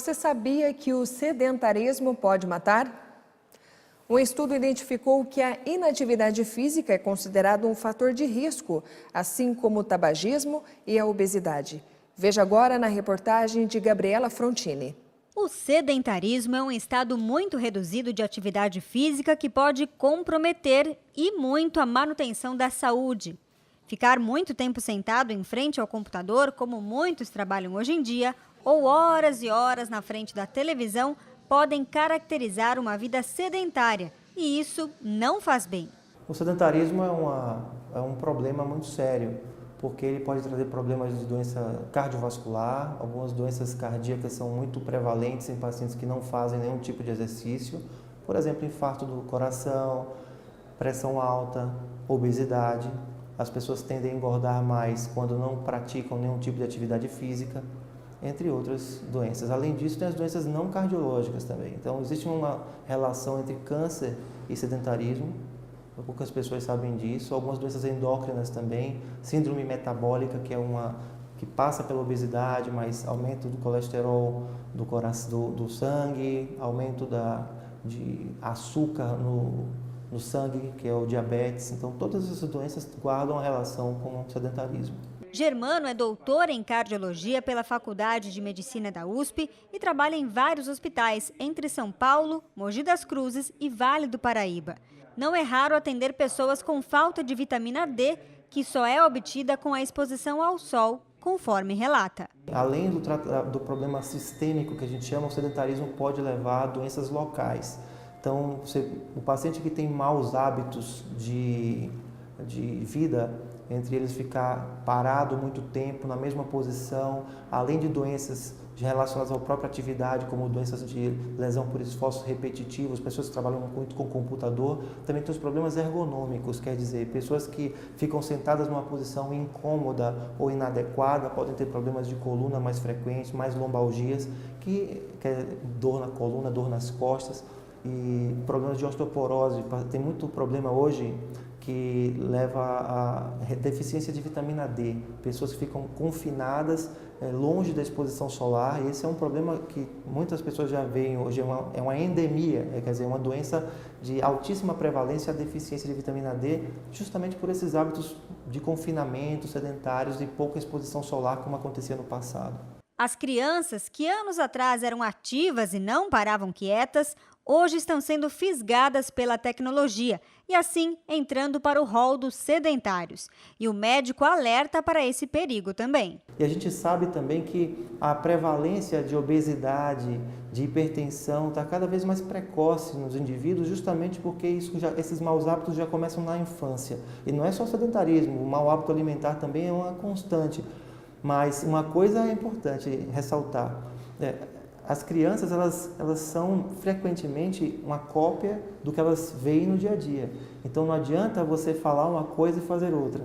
Você sabia que o sedentarismo pode matar? Um estudo identificou que a inatividade física é considerado um fator de risco, assim como o tabagismo e a obesidade. Veja agora na reportagem de Gabriela Frontini. O sedentarismo é um estado muito reduzido de atividade física que pode comprometer e muito a manutenção da saúde. Ficar muito tempo sentado em frente ao computador, como muitos trabalham hoje em dia, ou horas e horas na frente da televisão, podem caracterizar uma vida sedentária, e isso não faz bem. O sedentarismo é um problema muito sério, porque ele pode trazer problemas de doença cardiovascular, algumas doenças cardíacas são muito prevalentes em pacientes que não fazem nenhum tipo de exercício, por exemplo, infarto do coração, pressão alta, obesidade. As pessoas tendem a engordar mais quando não praticam nenhum tipo de atividade física, entre outras doenças. Além disso, tem as doenças não cardiológicas também. Então, existe uma relação entre câncer e sedentarismo. Poucas pessoas sabem disso. Algumas doenças endócrinas também. Síndrome metabólica, que passa pela obesidade, mas aumento do colesterol do sangue, aumento de açúcar no sangue, que é o diabetes. Então, todas essas doenças guardam a relação com o sedentarismo. Germano é doutor em cardiologia pela Faculdade de Medicina da USP e trabalha em vários hospitais, entre São Paulo, Mogi das Cruzes e Vale do Paraíba. Não é raro atender pessoas com falta de vitamina D, que só é obtida com a exposição ao sol, conforme relata. Além do problema sistêmico que a gente chama, o sedentarismo pode levar a doenças locais. Então, o paciente que tem maus hábitos de vida, entre eles ficar parado muito tempo na mesma posição, além de doenças relacionadas à própria atividade, como doenças de lesão por esforços repetitivos, pessoas que trabalham muito com computador, também tem os problemas ergonômicos, quer dizer, pessoas que ficam sentadas numa posição incômoda ou inadequada, podem ter problemas de coluna mais frequentes, mais lombalgias, que é dor na coluna, dor nas costas, e problemas de osteoporose. Tem muito problema hoje que leva a deficiência de vitamina D. Pessoas que ficam confinadas longe da exposição solar. E esse é um problema que muitas pessoas já veem hoje, é uma endemia, quer dizer, uma doença de altíssima prevalência, a deficiência de vitamina D, justamente por esses hábitos de confinamento, sedentários e pouca exposição solar, como acontecia no passado. As crianças que anos atrás eram ativas e não paravam quietas, hoje estão sendo fisgadas pela tecnologia e assim entrando para o rol dos sedentários. E o médico alerta para esse perigo também. E a gente sabe também que a prevalência de obesidade, de hipertensão está cada vez mais precoce nos indivíduos, justamente porque esses maus hábitos já começam na infância. E não é só o sedentarismo, o mau hábito alimentar também é uma constante. Mas uma coisa é importante ressaltar, as crianças elas são frequentemente uma cópia do que elas veem no dia a dia. Então não adianta você falar uma coisa e fazer outra.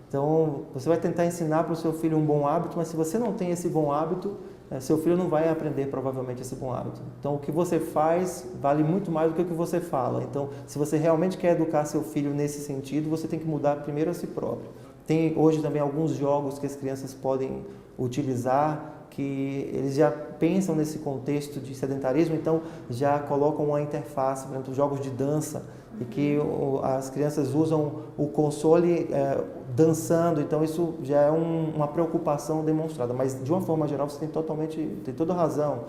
Então você vai tentar ensinar para o seu filho um bom hábito, mas se você não tem esse bom hábito, seu filho não vai aprender provavelmente esse bom hábito. Então o que você faz vale muito mais do que o que você fala. Então se você realmente quer educar seu filho nesse sentido, você tem que mudar primeiro a si próprio. Tem hoje também alguns jogos que as crianças podem utilizar, que eles já pensam nesse contexto de sedentarismo, então já colocam uma interface, por exemplo, jogos de dança, e que as crianças usam o console dançando, então isso já é uma preocupação demonstrada. Mas de uma forma geral você tem toda razão.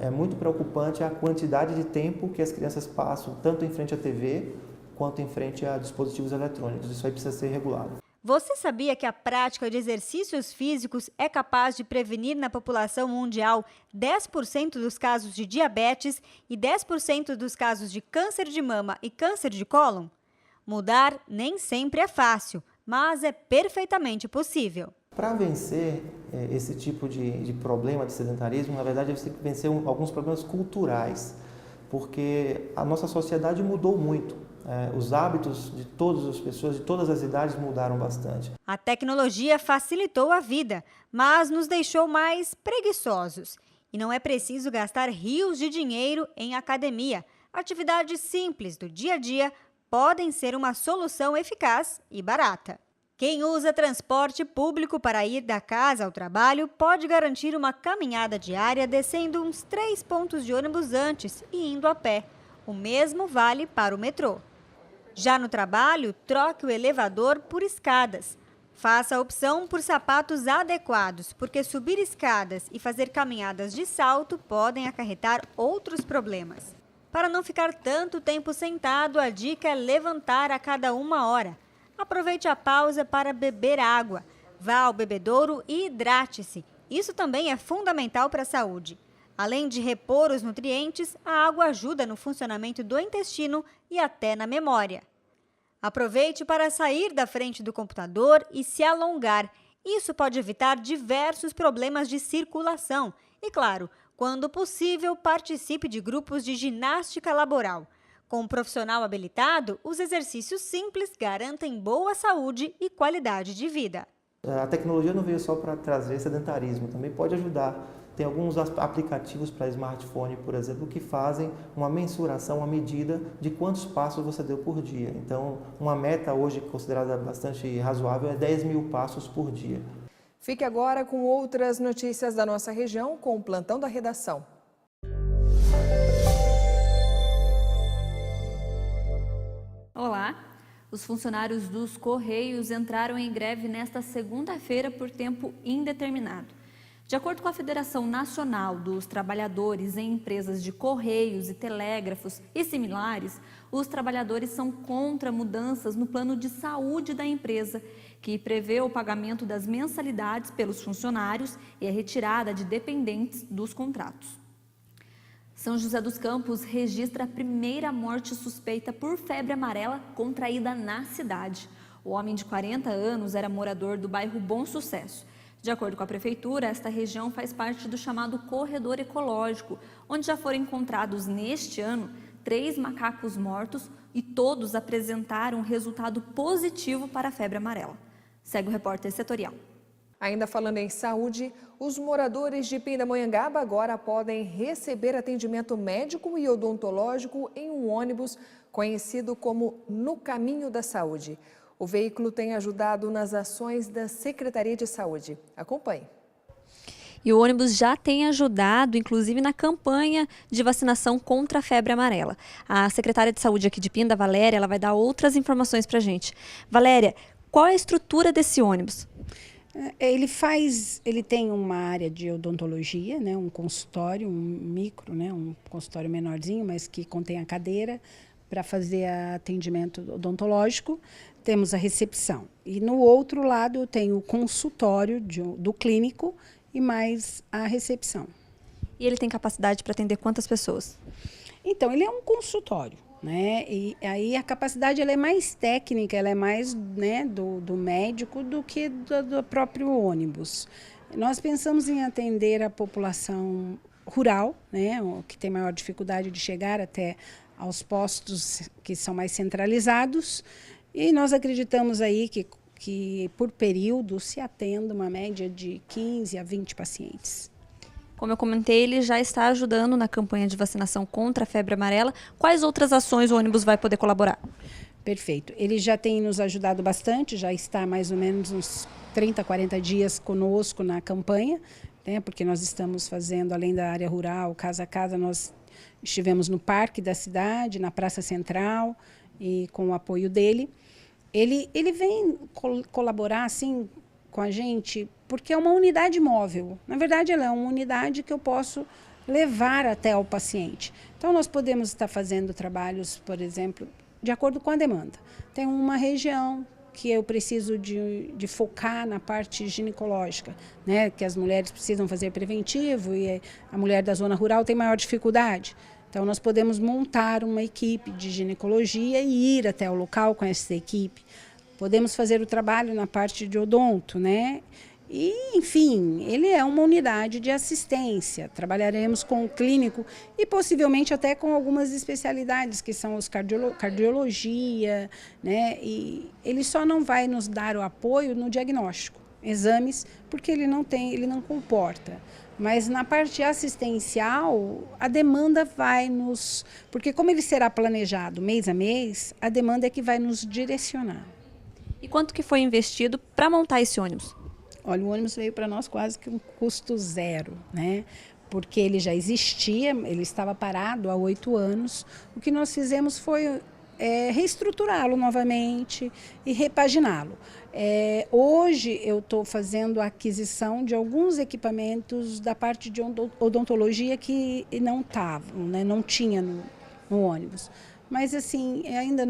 É muito preocupante a quantidade de tempo que as crianças passam, tanto em frente à TV, quanto em frente a dispositivos eletrônicos. Isso aí precisa ser regulado. Você sabia que a prática de exercícios físicos é capaz de prevenir na população mundial 10% dos casos de diabetes e 10% dos casos de câncer de mama e câncer de cólon? Mudar nem sempre é fácil, mas é perfeitamente possível. Para vencer esse tipo de problema de sedentarismo, na verdade, você tem que vencer alguns problemas culturais, porque a nossa sociedade mudou muito. Os hábitos de todas as pessoas, de todas as idades, mudaram bastante. A tecnologia facilitou a vida, mas nos deixou mais preguiçosos. E não é preciso gastar rios de dinheiro em academia. Atividades simples do dia a dia podem ser uma solução eficaz e barata. Quem usa transporte público para ir da casa ao trabalho pode garantir uma caminhada diária descendo uns 3 pontos de ônibus antes e indo a pé. O mesmo vale para o metrô. Já no trabalho, troque o elevador por escadas. Faça a opção por sapatos adequados, porque subir escadas e fazer caminhadas de salto podem acarretar outros problemas. Para não ficar tanto tempo sentado, a dica é levantar a cada 1 hora. Aproveite a pausa para beber água. Vá ao bebedouro e hidrate-se. Isso também é fundamental para a saúde. Além de repor os nutrientes, a água ajuda no funcionamento do intestino e até na memória. Aproveite para sair da frente do computador e se alongar. Isso pode evitar diversos problemas de circulação. E, claro, quando possível, participe de grupos de ginástica laboral. Com um profissional habilitado, os exercícios simples garantem boa saúde e qualidade de vida. A tecnologia não veio só para trazer sedentarismo, também pode ajudar. Tem alguns aplicativos para smartphone, por exemplo, que fazem uma mensuração, uma medida de quantos passos você deu por dia. Então, uma meta hoje considerada bastante razoável é 10 mil passos por dia. Fique agora com outras notícias da nossa região com o Plantão da Redação. Olá! Os funcionários dos Correios entraram em greve nesta segunda-feira por tempo indeterminado. De acordo com a Federação Nacional dos Trabalhadores em Empresas de Correios e Telégrafos e similares, os trabalhadores são contra mudanças no plano de saúde da empresa, que prevê o pagamento das mensalidades pelos funcionários e a retirada de dependentes dos contratos. São José dos Campos registra a primeira morte suspeita por febre amarela contraída na cidade. O homem de 40 anos era morador do bairro Bom Sucesso. De acordo com a prefeitura, esta região faz parte do chamado corredor ecológico, onde já foram encontrados neste ano 3 macacos mortos e todos apresentaram resultado positivo para a febre amarela. Segue o repórter setorial. Ainda falando em saúde, os moradores de Pindamonhangaba agora podem receber atendimento médico e odontológico em um ônibus conhecido como No Caminho da Saúde. O veículo tem ajudado nas ações da Secretaria de Saúde. Acompanhe. E o ônibus já tem ajudado, inclusive, na campanha de vacinação contra a febre amarela. A secretária de Saúde aqui de Pinda, Valéria, ela vai dar outras informações para a gente. Valéria, qual é a estrutura desse ônibus? Ele tem uma área de odontologia, né, um consultório, um micro, né, um consultório menorzinho, mas que contém a cadeira para fazer atendimento odontológico. Temos a recepção. E no outro lado tem o consultório do clínico e mais a recepção. E ele tem capacidade para atender quantas pessoas? Então, ele é um consultório, né? E aí a capacidade ela é mais técnica, ela é mais, né, do médico do que do próprio ônibus. Nós pensamos em atender a população rural, né, que tem maior dificuldade de chegar até aos postos que são mais centralizados, e nós acreditamos aí que por período se atenda uma média de 15 a 20 pacientes. Como eu comentei, ele já está ajudando na campanha de vacinação contra a febre amarela. Quais outras ações o ônibus vai poder colaborar? Perfeito. Ele já tem nos ajudado bastante, já está mais ou menos uns 30, 40 dias conosco na campanha, né, porque nós estamos fazendo, além da área rural, casa a casa, nós estivemos no parque da cidade, na Praça Central, e com o apoio dele. Ele vem colaborar assim com a gente porque é uma unidade móvel. Na verdade, ela é uma unidade que eu posso levar até o paciente. Então, nós podemos estar fazendo trabalhos, por exemplo, de acordo com a demanda. Tem uma região que eu preciso de focar na parte ginecológica, né? Que as mulheres precisam fazer preventivo e a mulher da zona rural tem maior dificuldade. Então, nós podemos montar uma equipe de ginecologia e ir até o local com essa equipe. Podemos fazer o trabalho na parte de odonto, né? E, enfim, ele é uma unidade de assistência. Trabalharemos com o clínico e possivelmente até com algumas especialidades, que são os cardiologia, né? E ele só não vai nos dar o apoio no diagnóstico, exames, porque ele não comporta. Mas na parte assistencial, a demanda vai nos... Porque como ele será planejado mês a mês, a demanda é que vai nos direcionar. E quanto que foi investido para montar esse ônibus? Olha, o ônibus veio para nós quase que um custo zero, né? Porque ele já existia, ele estava parado há 8 anos. O que nós fizemos foi reestruturá-lo novamente e repaginá-lo. Hoje eu estou fazendo a aquisição de alguns equipamentos da parte de odontologia que não estavam, né? Não tinha no ônibus. Mas assim, ainda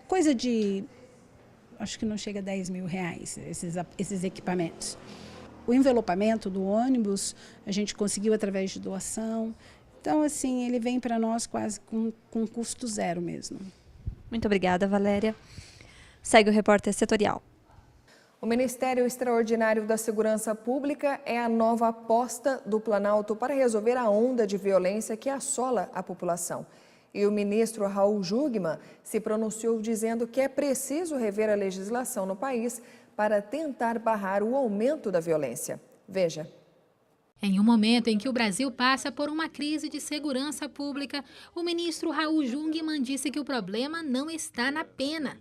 coisa de, acho que não chega a 10 mil reais esses equipamentos. O envelopamento do ônibus a gente conseguiu através de doação. Então, assim, ele vem para nós quase com custo zero mesmo. Muito obrigada, Valéria. Segue o repórter setorial. O Ministério Extraordinário da Segurança Pública é a nova aposta do Planalto para resolver a onda de violência que assola a população. E o ministro Raul Jungmann se pronunciou dizendo que é preciso rever a legislação no país para tentar barrar o aumento da violência. Veja. Em um momento em que o Brasil passa por uma crise de segurança pública, o ministro Raul Jungmann disse que o problema não está na pena,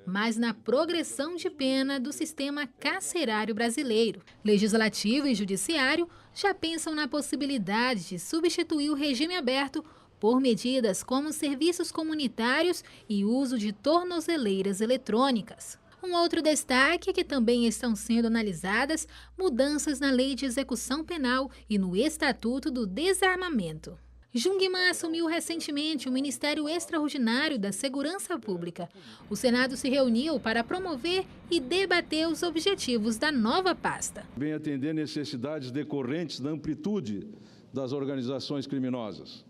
mas na progressão de pena do sistema carcerário brasileiro. Legislativo e judiciário já pensam na possibilidade de substituir o regime aberto por medidas como serviços comunitários e uso de tornozeleiras eletrônicas. Um outro destaque é que também estão sendo analisadas mudanças na Lei de Execução Penal e no Estatuto do Desarmamento. Jungmann assumiu recentemente o Ministério Extraordinário da Segurança Pública. O Senado se reuniu para promover e debater os objetivos da nova pasta. Bem atender necessidades decorrentes da amplitude das organizações criminosas,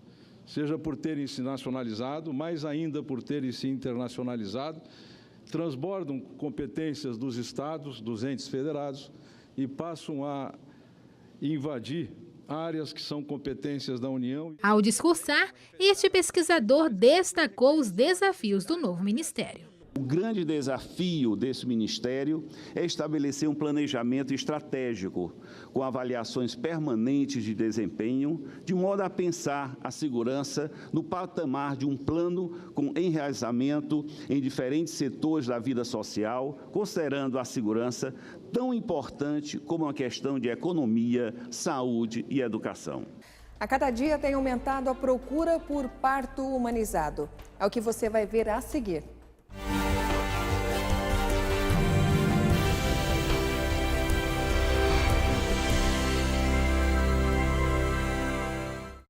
seja por terem se nacionalizado, mais ainda por terem se internacionalizado, transbordam competências dos estados, dos entes federados e passam a invadir áreas que são competências da União. Ao discursar, este pesquisador destacou os desafios do novo ministério. O grande desafio desse ministério é estabelecer um planejamento estratégico, com avaliações permanentes de desempenho, de modo a pensar a segurança no patamar de um plano com enraizamento em diferentes setores da vida social, considerando a segurança tão importante como a questão de economia, saúde e educação. A cada dia tem aumentado a procura por parto humanizado. É o que você vai ver a seguir.